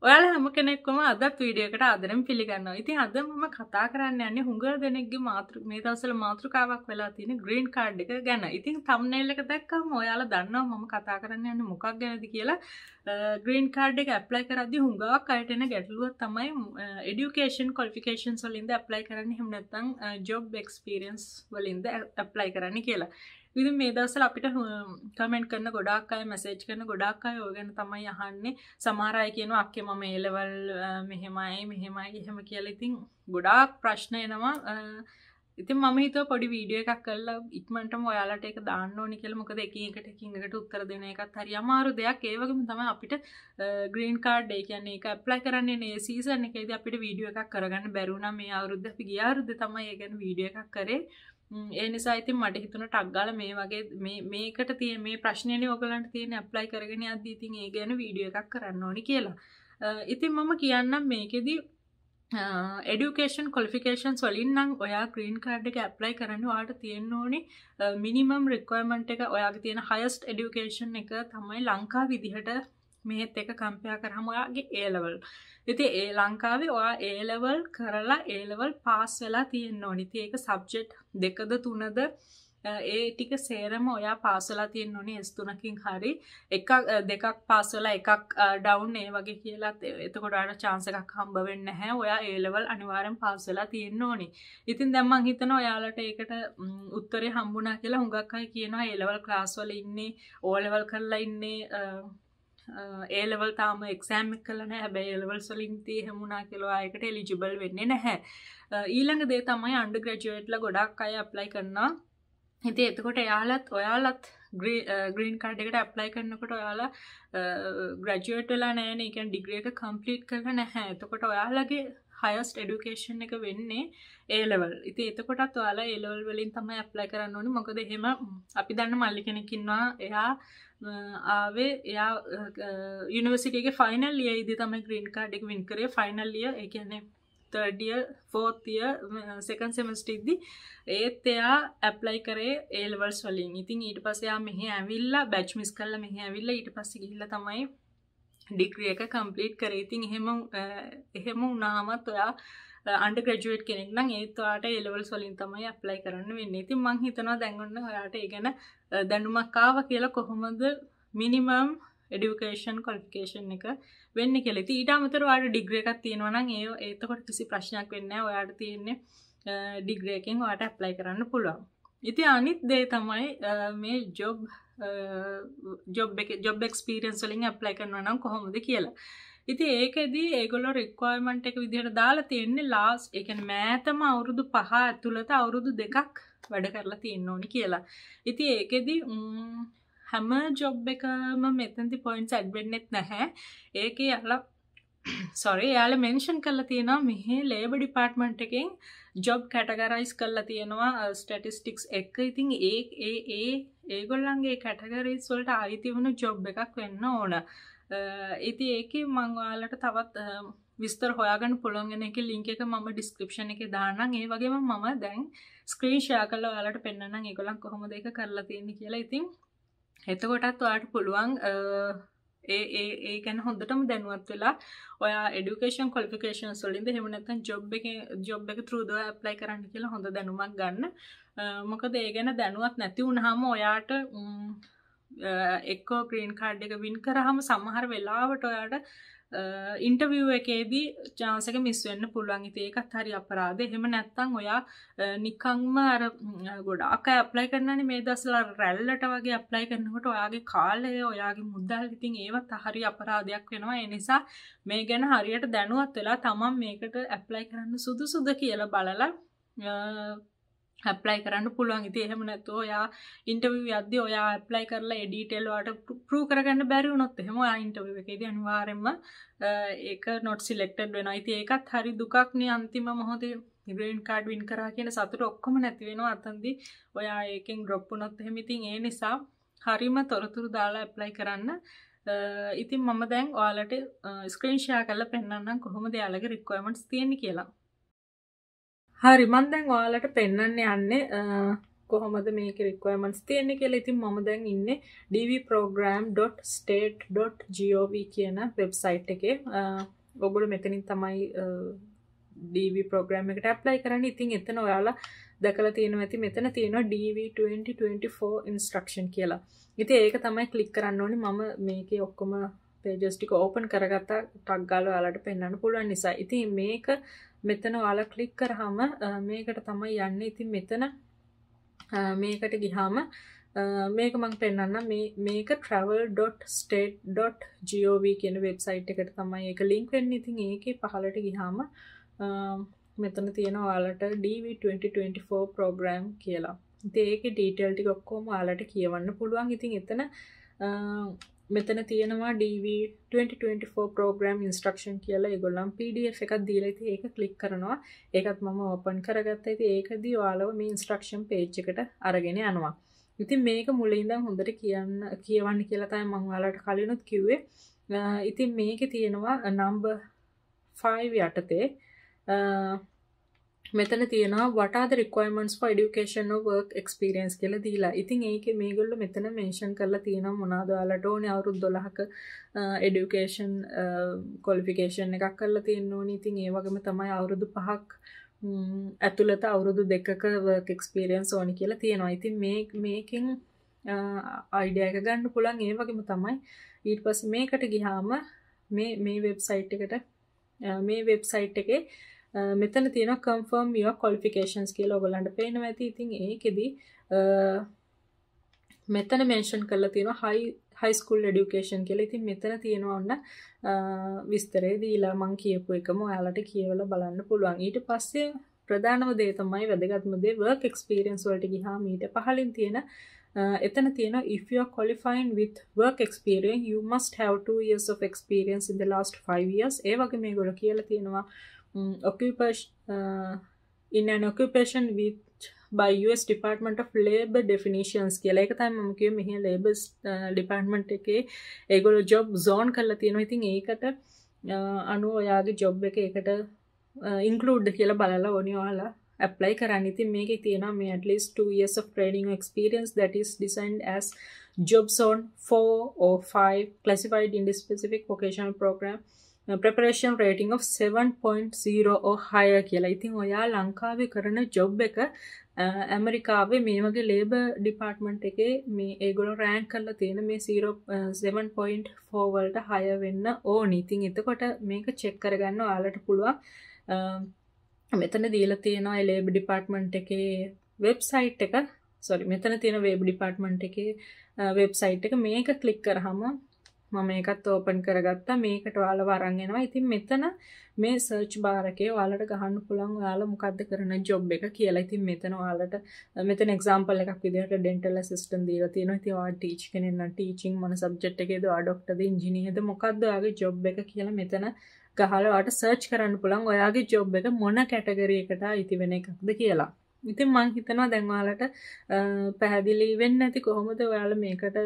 ඔයාලා හැම කෙනෙක්වම අදත් වීඩියෝ එකට ආදරෙන් පිළිගන්නවා. ඉතින් අද මම කතා කරන්න යන්නේ හුඟ දෙනෙක්ගේ මේ දවස්වල මාතෘකාවක් වෙලා තියෙන ග්‍රීන් කාඩ් එක ගැන. ඉතින් thumbnail එක දැක්කම ඔයාලා දන්නවා මම කතා කරන්න යන්නේ මොකක් ගැනද කියලා. ග්‍රීන් කාඩ් එක ඇප්ලයි කරද්දී හුඟක් අයට එන ගැටලුව තමයි education qualifications වලින්ද ඇප්ලයි කරන්නේ එහෙම නැත්නම් job experience වලින්ද ඇප්ලයි කරන්නේ කියලා. ඉතින් මේ දවස්වල අපිට කමෙන්ට් කරන ගොඩාක් අය මැසේජ් කරන ගොඩාක් අය ඔය ගැන තමයි අහන්නේ. සමහර අය කියනවා අක්කේ මම A level මෙහෙමයි එහෙම කියලා. ඉතින් ගොඩාක් ප්‍රශ්න එනවා. ඉතින් මම හිතුවා පොඩි වීඩියෝ එකක් කරලා ඉක්මනටම ඔයාලට ඒක දාන්න ඕනි කියලා. මොකද එකින් එකට උත්තර දෙන එකත් හරි අමාරු දෙයක්. ඒ වගේම තමයි අපිට ග්‍රීන් කාඩ් ඒ කියන්නේ ඒක ඇප්ලයි කරන්නේ මේ සීසන් එකේදී අපිට වීඩියෝ එකක් කරගන්න බැරි වුණා. මේ අවුරුද්ද අපි ගිය අවුරුද්දේ තමයි ඒ ගැන වීඩියෝ එකක් කරේ. ඒ නිසා ඉතින් මට හිතුණා ටක් ගාලා මේ වගේ මේකට තියෙන මේ ප්‍රශ්නේනේ ඔයගලන්ට තියෙන ඇප්ලයි කරගෙන යද්දී ඉතින් ඒ ගැන වීඩියෝ එකක් කරන්න ඕනි කියලා. ඉතින් මම කියන්නම් මේකෙදි education qualifications වලින් නම් ඔයා green card එක apply කරන්න ඔයාලට තියෙන්න ඕනි minimum requirement එක ඔයාගේ තියෙන highest education එක තමයි ලංකාව විදිහට මෙහෙත් එක කම්පෙයාර් කරාම ඔයාගේ A level. ඉතින් ඒ ලංකාවේ ඔයා A level කරලා A level pass වෙලා තියෙන්න ඕනි. ඉතින් ඒක subject දෙකද තුනද ඒ ටික සේරම ඔයා පාස් වෙලා තියෙන්න ඕනේ S3කින් හරි එකක් දෙකක් පාස් වෙලා එකක් ඩවුන් ඒ වගේ කියලා එතකොට ඔයාලට chance එකක් හම්බ වෙන්නේ නැහැ. ඔයා A level අනිවාර්යෙන් පාස් වෙලා තියෙන්න ඕනේ. ඉතින් දැන් මම හිතනවා ඔයාලට ඒකට උත්තරේ හම්බුණා කියලා. හුඟක් අය කියනවා A level class වල ඉන්නේ O level කරලා ඉන්නේ A level තාම exam එක කළා නැහැ. හැබැයි A levels වලින් තේ හැමුණා කියලා ආයකට eligible වෙන්නේ නැහැ. ඊළඟ දේ තමයි undergraduate ලා ගොඩක් අය apply කරනවා. ඉතින් එතකොට ඔයාලත් green card එකට apply කරනකොට ඔයාලා graduate වෙලා නැහැනේ. ඒ කියන්නේ degree එක complete කරලා නැහැ. එතකොට ඔයාලගේ highest education එක වෙන්නේ A level. ඉතින් එතකොටත් ඔයාලා A level වලින් තමයි apply කරන්න ඕනේ. මොකද එහෙම අපි දන්න මල්ලි කෙනෙක් ඉන්නවා. එයා university එකේ final year ඉදී තමයි green card එක win කරේ. final year ඒ කියන්නේ third year, fourth year, second semester ඉද්දි ඒත් එයා apply කරේ A levels වලින්. ඉතින් ඊට පස්සේ එයා මෙහෙ ඇවිල්ලා batch miss කරලා මෙහෙ ඇවිල්ලා ඊට පස්සේ ගිහිල්ලා තමයි degree එක complete කරේ. ඉතින් එහෙම වුණාමත් ඔයා undergraduate කෙනෙක් නම් ඒත් ඔයාට A levels වලින් තමයි apply කරන්න වෙන්නේ. ඉතින් මං හිතනවා දැන් ඔන්න ඔයාට ඒ ගැන දැනුමක් ආවා කියලා කොහොමද minimum education qualification එක වෙන්නේ කියලා. ඉතින් ඊට අමතරව ඔයාලට ඩිග්‍රී එකක් තියෙනවා නම් එතකොට කිසි ප්‍රශ්නයක් වෙන්නේ නැහැ. ඔයාලට තියෙන්නේ ඩිග්‍රී එකෙන් ඔයාලට ඇප්ලයි කරන්න පුළුවන්. ඉතින් අනිත් දේ තමයි මේ job experience වලින් ඇප්ලයි කරනවා නම් කොහොමද කියලා. ඉතින් ඒකෙදි ඒගොල්ලෝ requirement එක විදිහට දාලා තියෙන්නේ last ඒ කියන්නේ මෑතම අවුරුදු 5 ඇතුළත අවුරුදු 2ක් වැඩ කරලා තියෙන්න ඕනි කියලා. ඉතින් ඒකෙදි හැම ජොබ් එකම මෙතනදි පොයින්ට්ස් ඇඩ් වෙන්නෙත් නැහැ. ඒකේ යාලා මෙන්ෂන් කරලා තියෙනවා මෙහි ලේබර් ඩිපාර්ට්මන්ට් එකෙන් ජොබ් කැටගරයිස් කරලා තියෙනවා ස්ටැටිස්ටික්ස් එක. ඉතින් ඒගොල්ලන්ගේ කැටගරීස් වලට අයිති වුණු ජොබ් එකක් වෙන්න ඕන. ඉතින් ඒකේ මම ඔයාලට තවත් විස්තර හොයාගන්න පුළුවන් වෙන එකේ link එක මම description එකේ දාන්නම්. ඒ වගේම මම දැන් screen share කරලා ඔයාලට පෙන්නන්නම් ඒගොල්ලන් කොහොමද ඒක කරලා තියෙන්නේ කියලා. ඉතින් එතකොටත් ඔයාලට පුළුවන් ඒ ගැන හොඳටම දැනුවත් වෙලා ඔයා education qualifications වලින්ද එහෙම නැත්නම් job එක through ද apply කරන්න කියලා හොඳ දැනුමක් ගන්න. මොකද ඒ ගැන දැනුවත් නැති වුනහම ඔයාට එක්කෝ green card එක win කරාම සමහර වෙලාවට ඔයාට ඉන්ටර්විව් එකේදී chance එක මිස් වෙන්න පුළුවන්. ඉතින් ඒකත් හරි අපරාධ. එහෙම නැත්නම් ඔයා නිකන්ම අර ගොඩාක් අය apply කරනනේ මේ දවස්වල රැල්ලට වගේ apply කරනකොට ඔයාගේ කාලය ඔයාගේ මුදල් ඉතින් ඒවත් හරි අපරාධයක් වෙනවා. ඒ නිසා මේ ගැන හරියට දැනුවත් වෙලා තමන් මේකට apply කරන්න සුදුසුද කියලා බලලා apply කරන්න පුළුවන්. ඉතින් එහෙම නැත්නම් ඔයා ඉන්ටර්විව් යද්දී ඔයා apply කරලා ඒ detail වලට prove කරගන්න බැරි වුණොත් එහෙම ඔයා ඉන්ටර්විව් එකේදී අනිවාර්යයෙන්ම ඒක not selected වෙනවා. ඉතින් ඒකත් හරි දුකක් නේ. අන්තිම මොහොතේ green card win කරා කියන සතුට ඔක්කොම නැති වෙනවා. අතනදී ඔයා ඒකෙන් drop වුණොත් එහෙම. ඉතින් ඒ නිසා හරිම තොරතුරු දාලා apply කරන්න. ඉතින් මම දැන් ඔයාලට screen share කරලා පෙන්නන්නම් කොහොමද යාළගේ requirements තියෙන්නේ කියලා. හරි මම දැන් ඔයාලට පෙන්නන්න යන්නේ කොහොමද මේකේ requirements තියෙන්නේ කියලා. ඉතින් මම දැන් ඉන්නේ dvprogram.state.gov කියන වෙබ්සයිට් එකේ. ඔයගොල්ලෝ මෙතනින් තමයි DV program එකට apply කරන්නේ. ඉතින් එතන ඔයාලා දැකලා තියෙනවා ඇති මෙතන තියෙනවා DV2024 instruction කියලා. ඉතින් ඒක තමයි click කරන්න ඕනේ. මම මේකේ ඔක්කොම pages ටික open කරගත්තා. ටක් ගාලා ඔයාලට පෙන්වන්න පුළුවන් නිසා. ඉතින් මේක මෙතන ඔයාලා click කරාම මේකට තමයි යන්නේ. ඉතින් මෙතන මේකට ගියාම මේක මම පෙන්නන්නම්. මේක travel.state.gov කියන වෙබ්සයිට් එකට තමයි ඒක link වෙන්නේ. ඉතින් ඒකේ පහළට ගියාම මෙතන තියෙනවා ඔයාලට DV2024 program කියලා. ඉතින් ඒකේ detail ටික ඔක්කොම ඔයාලට කියවන්න පුළුවන්. ඉතින් එතන මෙතන තියෙනවා DV2024 program instruction කියලා ඒගොල්ලන් PDF එකක් දීලා ඉතින් ඒක click කරනවා. ඒකත් මම open කරගත්තා. ඉතින් ඒකදී ඔයාලව මේ instruction page එකට අරගෙන යනවා. ඉතින් මේක මුලින් ඉඳන් හොඳට කියවන්න කියලා තමයි මම ඔයාලට කලිනුත් කිව්වේ. ඉතින් මේකේ තියෙනවා number 5 යටතේ මෙතන තියෙනවා what are the requirements for education or work experience කියලා දීලා. ඉතින් ඒකේ මේගොල්ලෝ මෙතන mention කරලා තියෙනවා මොනවාද ඔයාලට ඕනේ අවුරුදු 12ක education qualification එකක් කරලා තියෙන්න ඕනේ. ඉතින් ඒ වගේම තමයි අවුරුදු 5ක් ඇතුළත අවුරුදු 2ක work experience ඕනේ කියලා තියෙනවා. ඉතින් මේකෙන් idea එක ගන්න පුළුවන්. ඒ වගේම තමයි ඊට පස්සේ මේකට ගියාම මේ වෙබ්සයිට් එකේ මෙතන තියෙනවා confirm your qualifications කියලා ඔයගලන්ට පේනවා ඇති. ඉතින් ඒකෙදි මෙතන mention කරලා තියෙනවා high school education කියලා. ඉතින් මෙතන තියෙනවා ඔන්න විස්තරය දීලා මම කියපු එකම ඔයාලට කියවලා බලන්න පුළුවන්. ඊට පස්සේ ප්‍රධානම දේ තමයි වැදගත්ම දේ work experience වලට ගියාම ඊට පහලින් තියෙන එතන තියෙනවා if you are qualifying with work experience you must have 2 years of experience in the last 5 years. ඒ වගේ මේගොල්ලෝ කියලා තියෙනවා in an occupation which by US Department of Labor definitions කියලා. ඒක තමයි මම කිව්වේ මෙහි labor department එකේ ඒගොල්ලෝ job zone කරලා තියෙනවා. ඉතින් ඒකට අනුව ඔයාගේ job එක ඒකට include කියලා බලලා ඕනේ ඔයාලා apply කරන්න. ඉතින් මේකේ තියෙනවා මේ at least 2 years of training experience that is designed as job zone 4 or 5 classified in the specific vocational program. Preparation rating of 7.0 or higher කියලා. ඉතින් ඔයා ලංකාවේ කරන job එක ඇමරිකාවේ මේ වගේ labor department එකේ මේ ඒගොල්ලෝ rank කරලා තියෙන මේ 7.4 වලට higher වෙන්න ඕනි. ඉතින් එතකොට මේක check කරගන්න ඔයාලට පුළුවන්. මෙතන දීලා තියෙනවා ඒ labor department එකේ website එක. මෙතන තියෙන labor department එකේ website එක. මේක click කරාම මම මේකත් open කරගත්තා. මේකට ඔයාලව අරන් එනවා. ඉතින් මෙතන මේ search bar එකේ ඔයාලට ගහන්න පුළුවන් ඔයාලා මොකද්ද කරන job එක කියලා. ඉතින් මෙතන ඔයාලට මෙතන example එකක් විදිහට dental assistant දීලා තියෙනවා. ඉතින් ඔයාලා teach කෙනෙක් නම් teaching මොන subject එකේද ඔයා doctor ද engineer ද මොකද්ද ඔයාගේ job එක කියලා මෙතන ගහලා ඔයාලට search කරන්න පුළුවන් ඔයාගේ job එක මොන category එකට අයිති වෙන එකක්ද කියලා. ඉතින් මම හිතනවා දැන් ඔයාලට පැහැදිලි වෙන්නේ නැති කොහොමද ඔයාලා මේකට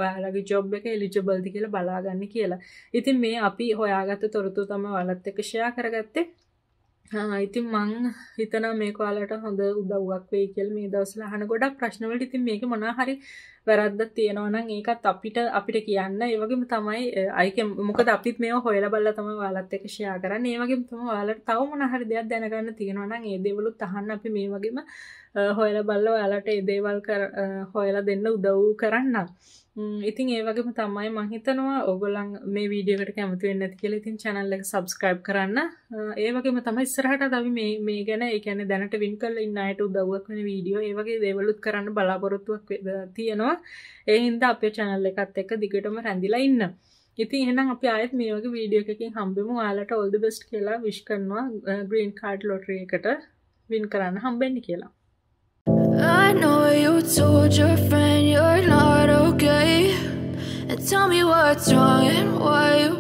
ඔයාලගේ job එක eligible ද කියලා බලාගන්න කියලා. ඉතින් මේ අපි හොයාගත්ත තොරතුරු තමයි ඔයාලත් එක්ක share කරගත්තේ. ඉතින් මම හිතනවා මේක ඔයාලට හොඳ උදව්වක් වෙයි කියලා. මේ දවස්වල අහන ගොඩක් ප්‍රශ්න වලට ඉතින් මේකේ මොනවා හරි වැරද්දක් තියෙනවා නම් ඒකත් අපිට කියන්න. ඒ වගේම තමයි මොකද අපිත් මේව හොයලා බලලා තමයි ඔයාලත් එක්ක share කරන්නේ. ඒ වගේම තමයි ඔයාලට තව මොනවා හරි දෙයක් දැනගන්න තියෙනවා නම් ඒ දේවලුත් අහන්න අපි මේ වගේම හොයලා බලලා ඔයාලට ඒ දේවල් හොයලා දෙන්න උදව් කරන්න. ඉතින් ඒ වගේම තමයි මම හිතනවා ඕගොල්ලන් මේ වීඩියෝ එකට කැමති වෙන්නේ නැති කියලා. ඉතින් channel එක subscribe කරන්න. ඒ වගේම තමයි ඉස්සරහට අපි මේ ගැන ඒ කියන්නේ දැනට win කරලා ඉන්න අයට උදව්වක් වෙන වීඩියෝ ඒ වගේ දේවලුත් කරන්න බලාපොරොත්තුවක් තියෙනවා. ඒ හින්දා අපේ channel එකත් එක්ක දිගටම රැඳිලා ඉන්න. ඉතින් එහෙනම් අපි ආයෙත් මේ වගේ වීඩියෝ එකකින් හම්බෙමු. ඔයාලට all the best කියලා wish කරනවා green card lottery එකට win කරන්න හම්බෙන්න කියලා. I know you told your friend you're not okay, and tell me what's wrong and why you